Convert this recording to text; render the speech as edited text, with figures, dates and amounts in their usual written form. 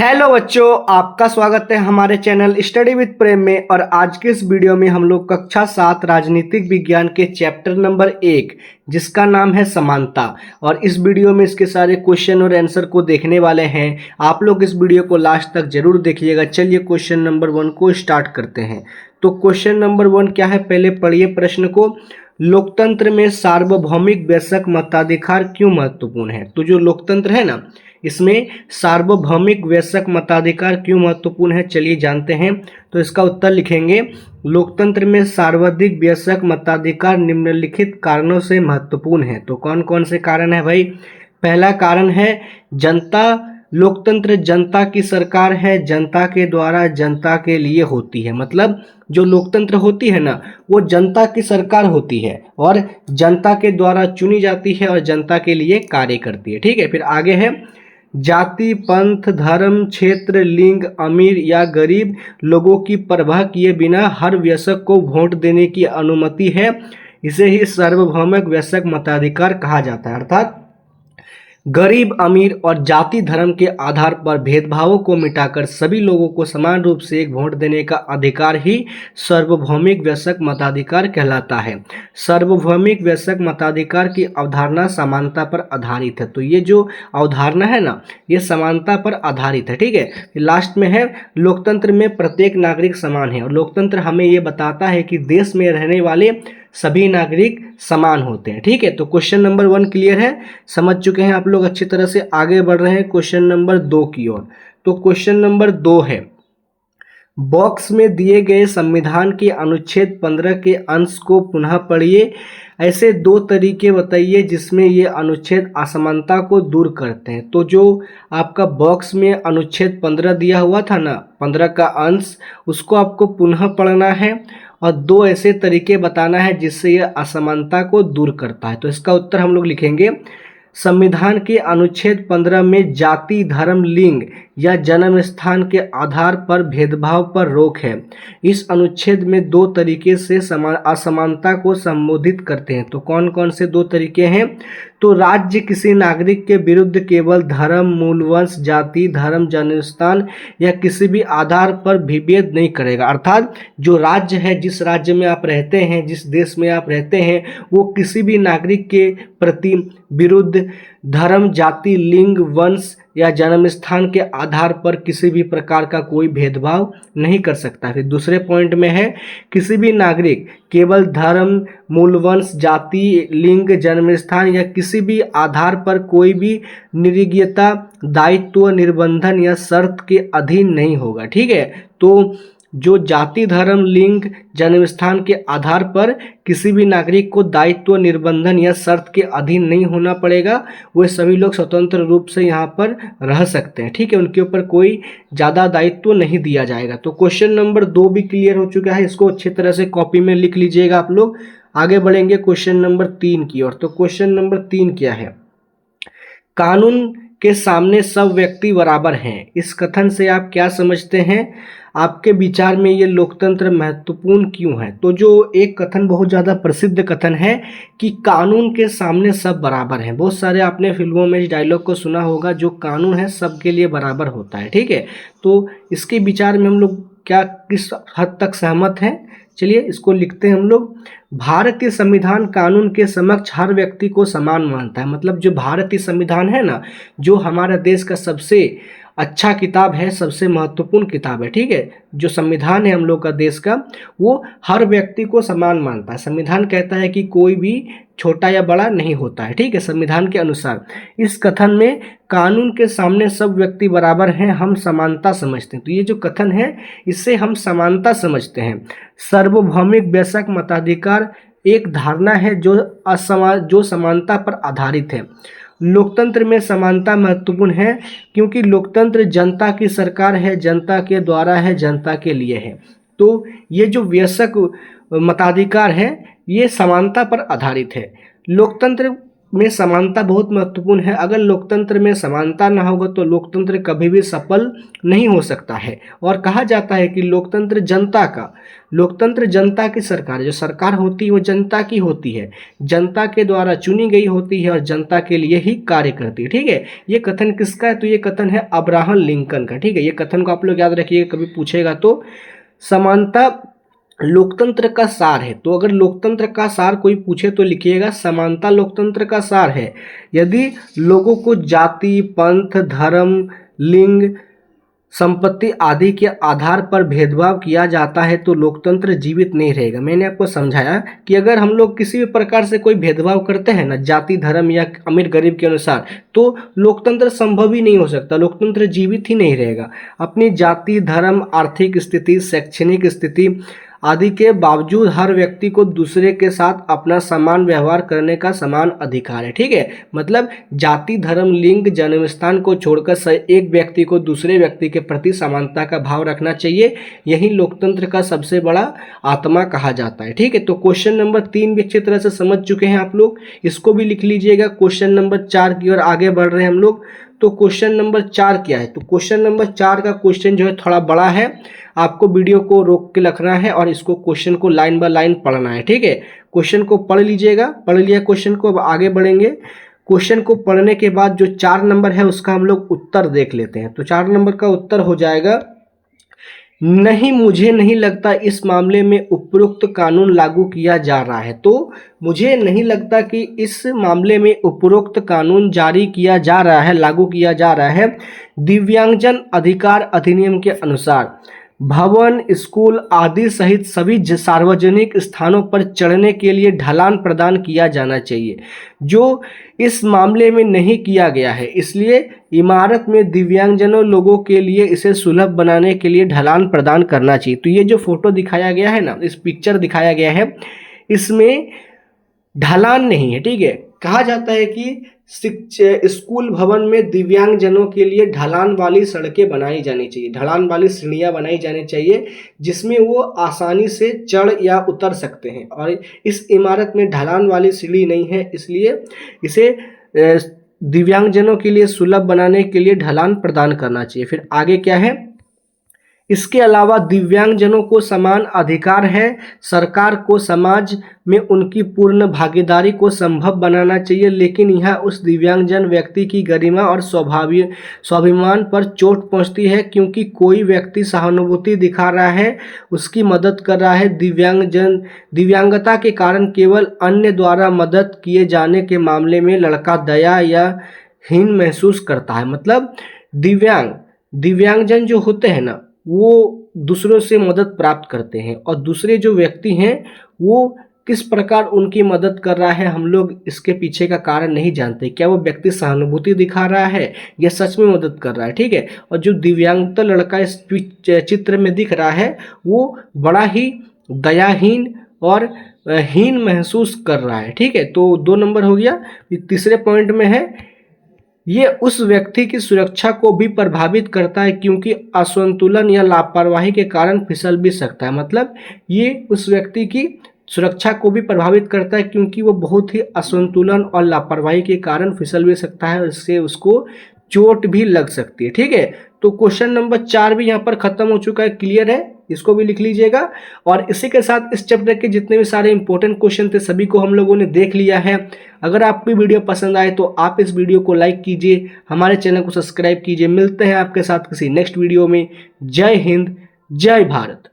Hello बच्चों, आपका स्वागत है हमारे चैनल स्टडी विद प्रेम में। और आज के इस वीडियो में हम लोग कक्षा 7 राजनीतिक विज्ञान के चैप्टर नंबर 1 जिसका नाम है समानता, और इस वीडियो में इसके सारे क्वेश्चन और आंसर को देखने वाले हैं। आप लोग इस वीडियो को लास्ट तक जरूर देखिएगा। चलिए क्वेश्चन नंबर 1 को स्टार्ट करते हैं। तो क्वेश्चन नंबर 1 क्या है, पहले पढ़िए प्रश्न को। लोकतंत्र में सार्वभौमिक वयस्क मताधिकार क्यों महत्वपूर्ण है? तो जो लोकतंत्र है ना, इसमें सार्वभौमिक वयस्क मताधिकार क्यों महत्वपूर्ण है, चलिए जानते हैं। तो इसका उत्तर लिखेंगे, लोकतंत्र में सर्वाधिक वयस्क मताधिकार निम्नलिखित कारणों से महत्वपूर्ण है। तो कौन कौन से कारण है भाई? पहला कारण है जनता। लोकतंत्र जनता की सरकार है, जनता के द्वारा जनता के लिए होती है। मतलब जो लोकतंत्र होती है ना, वो जनता की सरकार होती है और जनता के द्वारा चुनी जाती है और जनता के लिए कार्य करती है। ठीक है, फिर आगे है जाति, पंथ, धर्म, क्षेत्र, लिंग, अमीर या गरीब लोगों की परवाह किए बिना हर वयस्क को वोट देने की अनुमति है। इसे ही सार्वभौमिक वयस्क मताधिकार कहा जाता है। अर्थात गरीब, अमीर और जाति धर्म के आधार पर भेदभावों को मिटाकर सभी लोगों को समान रूप से एक वोट देने का अधिकार ही सार्वभौमिक वयस्क मताधिकार कहलाता है। सार्वभौमिक वयस्क मताधिकार की अवधारणा समानता पर आधारित है। तो ये जो अवधारणा है ना, ये समानता पर आधारित है। ठीक है, लास्ट में है लोकतंत्र में प्रत्येक नागरिक समान है, और लोकतंत्र हमें ये बताता है कि देश में रहने वाले सभी नागरिक समान होते हैं। ठीक है, तो क्वेश्चन नंबर 1 क्लियर है, समझ चुके हैं आप लोग अच्छी तरह से। आगे बढ़ रहे हैं क्वेश्चन नंबर 2 की ओर। तो क्वेश्चन नंबर 2 है, बॉक्स में दिए गए संविधान के अनुच्छेद 15 के अंश को पुनः पढ़िए। ऐसे 2 तरीके बताइए जिसमें ये अनुच्छेद असमानता को दूर करते हैं। तो जो आपका बॉक्स में अनुच्छेद 15 दिया हुआ था ना, 15 का अंश, उसको आपको पुनः पढ़ना है और 2 ऐसे तरीके बताना है जिससे यह असमानता को दूर करता है। तो इसका उत्तर हम लोग लिखेंगे, संविधान के अनुच्छेद 15 में जाति, धर्म, लिंग या जन्म स्थान के आधार पर भेदभाव पर रोक है। इस अनुच्छेद में 2 तरीके से असमानता को संबोधित करते हैं। तो कौन कौन से 2 तरीके हैं? तो राज्य किसी नागरिक के विरुद्ध केवल धर्म, मूलवंश, जाति, धर्म, जन्म स्थान या किसी भी आधार पर विभेद नहीं करेगा। अर्थात जो राज्य है, जिस राज्य में आप रहते हैं, जिस देश में आप रहते हैं, वो किसी भी नागरिक के प्रति विरुद्ध धर्म, जाति, लिंग, वंश या जन्म स्थान के आधार पर किसी भी प्रकार का कोई भेदभाव नहीं कर सकता। फिर दूसरे पॉइंट में है, किसी भी नागरिक केवल धर्म, मूलवंश, जाति, लिंग, जन्म स्थान या किसी भी आधार पर कोई भी निरीग्यता, दायित्व, निर्बंधन या शर्त के अधीन नहीं होगा। ठीक है, तो जो जाति, धर्म, लिंग, जन्म स्थान के आधार पर किसी भी नागरिक को दायित्व, निर्बंधन या शर्त के अधीन नहीं होना पड़ेगा। वे सभी लोग स्वतंत्र रूप से यहाँ पर रह सकते हैं। ठीक है, उनके ऊपर कोई ज़्यादा दायित्व नहीं दिया जाएगा। तो क्वेश्चन नंबर 2 भी क्लियर हो चुका है, इसको अच्छी तरह से कॉपी में लिख लीजिएगा आप लोग। आगे बढ़ेंगे क्वेश्चन नंबर 3 की ओर। तो क्वेश्चन नंबर 3 क्या है, कानून के सामने सब व्यक्ति बराबर हैं। इस कथन से आप क्या समझते हैं? आपके विचार में ये लोकतंत्र महत्वपूर्ण क्यों है? तो जो एक कथन बहुत ज़्यादा प्रसिद्ध कथन है कि कानून के सामने सब बराबर हैं। बहुत सारे आपने फिल्मों में इस डायलॉग को सुना होगा, जो कानून है सबके लिए बराबर होता है। ठीक है, तो इसके विचार में हम लोग क्या किस हद तक सहमत हैं? चलिए इसको लिखते हैं हम लोग। भारतीय संविधान कानून के समक्ष हर व्यक्ति को समान मानता है। मतलब जो भारतीय संविधान है ना, जो हमारा देश का सबसे अच्छा किताब है, सबसे महत्वपूर्ण किताब है। ठीक है, जो संविधान है हम लोग का देश का, वो हर व्यक्ति को समान मानता है। संविधान कहता है कि कोई भी छोटा या बड़ा नहीं होता है। ठीक है, संविधान के अनुसार इस कथन में कानून के सामने सब व्यक्ति बराबर हैं, हम समानता समझते हैं। तो ये जो कथन है, इससे हम समानता समझते हैं। सार्वभौमिक वयस्क मताधिकार एक धारणा है जो समानता पर आधारित है। लोकतंत्र में समानता महत्वपूर्ण है क्योंकि लोकतंत्र जनता की सरकार है, जनता के द्वारा है, जनता के लिए है। तो ये जो वयस्क मताधिकार है, ये समानता पर आधारित है। लोकतंत्र में समानता बहुत महत्वपूर्ण है। अगर लोकतंत्र में समानता ना होगा तो लोकतंत्र कभी भी सफल नहीं हो सकता है। और कहा जाता है कि लोकतंत्र जनता की सरकार है। जो सरकार होती है वो जनता की होती है, जनता के द्वारा चुनी गई होती है और जनता के लिए ही कार्य करती है। ठीक है, ये कथन किसका है? तो ये कथन है अब्राहम लिंकन का। ठीक है, ये कथन को आप लोग याद रखिए, कभी पूछेगा तो। समानता लोकतंत्र का सार है। तो अगर लोकतंत्र का सार कोई पूछे तो लिखिएगा समानता लोकतंत्र का सार है। यदि लोगों को जाति, पंथ, धर्म, लिंग, संपत्ति आदि के आधार पर भेदभाव किया जाता है तो लोकतंत्र जीवित नहीं रहेगा। मैंने आपको समझाया कि अगर हम लोग किसी भी प्रकार से कोई भेदभाव करते हैं ना, जाति, धर्म या अमीर गरीब के अनुसार, तो लोकतंत्र संभव ही नहीं हो सकता, लोकतंत्र जीवित ही नहीं रहेगा। अपनी जाति, धर्म, आर्थिक स्थिति, शैक्षणिक स्थिति आदि के बावजूद हर व्यक्ति को दूसरे के साथ अपना समान व्यवहार करने का समान अधिकार है। ठीक है, मतलब जाति, धर्म, लिंग, जन्म स्थान को छोड़कर एक व्यक्ति को दूसरे व्यक्ति के प्रति समानता का भाव रखना चाहिए। यही लोकतंत्र का सबसे बड़ा आत्मा कहा जाता है। ठीक है, तो क्वेश्चन नंबर 3 भी अच्छी तरह से समझ चुके हैं आप लोग, इसको भी लिख लीजिएगा। क्वेश्चन नंबर 4 की ओर आगे बढ़ रहे हैं हम लोग। तो क्वेश्चन नंबर 4 क्या है? तो क्वेश्चन नंबर 4 का क्वेश्चन जो है थोड़ा बड़ा है, आपको वीडियो को रोक के लिखना है और इसको क्वेश्चन को लाइन बाय लाइन पढ़ना है। ठीक है, क्वेश्चन को पढ़ लीजिएगा। पढ़ लिया क्वेश्चन को, अब आगे बढ़ेंगे। क्वेश्चन को पढ़ने के बाद जो 4 नंबर है उसका हम लोग उत्तर देख लेते हैं। तो 4 नंबर का उत्तर हो जाएगा, नहीं, मुझे नहीं लगता इस मामले में उपरोक्त कानून लागू किया जा रहा है। तो मुझे नहीं लगता कि इस मामले में उपरोक्त कानून जारी किया जा रहा है, लागू किया जा रहा है। दिव्यांगजन अधिकार अधिनियम के अनुसार भवन, स्कूल आदि सहित सभी सार्वजनिक स्थानों पर चढ़ने के लिए ढलान प्रदान किया जाना चाहिए, जो इस मामले में नहीं किया गया है। इसलिए इमारत में दिव्यांगजनों लोगों के लिए इसे सुलभ बनाने के लिए ढलान प्रदान करना चाहिए। तो ये जो फोटो दिखाया गया है ना, इस पिक्चर दिखाया गया है, इसमें ढलान नहीं है। ठीक है, कहा जाता है कि स्कूल भवन में दिव्यांगजनों के लिए ढलान वाली सड़कें बनाई जानी चाहिए, ढलान वाली सीढ़ियां बनाई जानी चाहिए जिसमें वो आसानी से चढ़ या उतर सकते हैं। और इस इमारत में ढलान वाली सीढ़ी नहीं है, इसलिए इसे दिव्यांगजनों के लिए सुलभ बनाने के लिए ढलान प्रदान करना चाहिए। फिर आगे क्या है? इसके अलावा दिव्यांगजनों को समान अधिकार है। सरकार को समाज में उनकी पूर्ण भागीदारी को संभव बनाना चाहिए, लेकिन यह उस दिव्यांगजन व्यक्ति की गरिमा और स्वाभिमान पर चोट पहुंचती है क्योंकि कोई व्यक्ति सहानुभूति दिखा रहा है, उसकी मदद कर रहा है। दिव्यांगता के कारण केवल अन्य द्वारा मदद किए जाने के मामले में लड़का दया या हीन महसूस करता है। मतलब दिव्यांगजन जो होते हैं ना, वो दूसरों से मदद प्राप्त करते हैं और दूसरे जो व्यक्ति हैं वो किस प्रकार उनकी मदद कर रहा है, हम लोग इसके पीछे का कारण नहीं जानते। क्या वो व्यक्ति सहानुभूति दिखा रहा है या सच में मदद कर रहा है? ठीक है, और जो दिव्यांगता लड़का इस चित्र में दिख रहा है वो बड़ा ही दयाहीन और हीन महसूस कर रहा है। ठीक है, तो 2 नंबर हो गया। तीसरे पॉइंट में है, ये उस व्यक्ति की सुरक्षा को भी प्रभावित करता है क्योंकि असंतुलन या लापरवाही के कारण फिसल भी सकता है। मतलब ये उस व्यक्ति की सुरक्षा को भी प्रभावित करता है क्योंकि वो बहुत ही असंतुलन और लापरवाही के कारण फिसल भी सकता है और इससे उसको चोट भी लग सकती है। ठीक है, तो क्वेश्चन नंबर 4 भी यहाँ पर खत्म हो चुका है, क्लियर है, इसको भी लिख लीजिएगा। और इसी के साथ इस चैप्टर के जितने भी सारे इंपॉर्टेंट क्वेश्चन थे सभी को हम लोगों ने देख लिया है। अगर आपको वीडियो पसंद आए तो आप इस वीडियो को लाइक कीजिए, हमारे चैनल को सब्सक्राइब कीजिए। मिलते हैं आपके साथ किसी नेक्स्ट वीडियो में। जय हिंद, जय भारत।